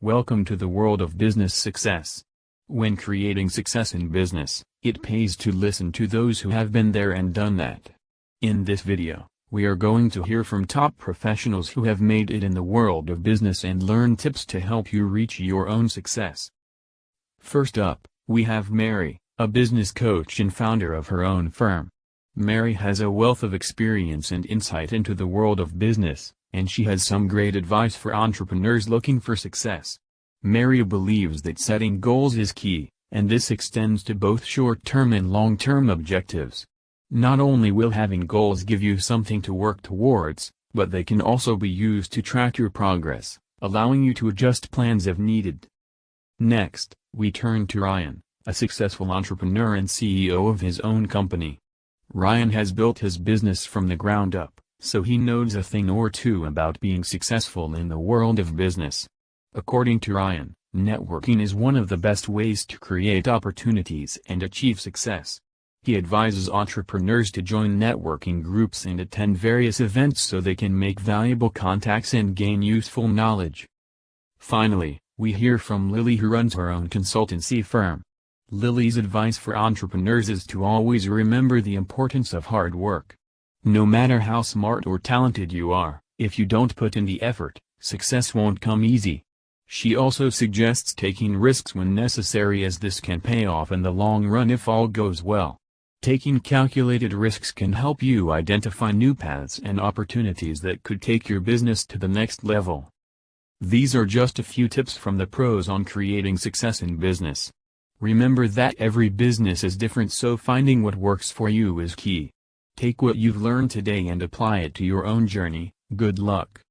Welcome to the world of business success. When creating success in business, it pays to listen to those who have been there and done that. In this video, we are going to hear from top professionals who have made it in the world of business and learn tips to help you reach your own success. First up, we have Mary, a business coach and founder of her own firm. Mary has a wealth of experience and insight into the world of business, and she has some great advice for entrepreneurs looking for success. Mary believes that setting goals is key, and this extends to both short-term and long-term objectives. Not only will having goals give you something to work towards, but they can also be used to track your progress, allowing you to adjust plans if needed. Next, we turn to Ryan, a successful entrepreneur and CEO of his own company. Ryan has built his business from the ground up, so he knows a thing or two about being successful in the world of business. According to Ryan, networking is one of the best ways to create opportunities and achieve success. He advises entrepreneurs to join networking groups and attend various events so they can make valuable contacts and gain useful knowledge. Finally, we hear from Lily, who runs her own consultancy firm. Lily's advice for entrepreneurs is to always remember the importance of hard work. No matter how smart or talented you are, if you don't put in the effort, success won't come easy. She also suggests taking risks when necessary, as this can pay off in the long run if all goes well. Taking calculated risks can help you identify new paths and opportunities that could take your business to the next level. These are just a few tips from the pros on creating success in business. Remember that every business is different, so finding what works for you is key. Take what you've learned today and apply it to your own journey. Good luck.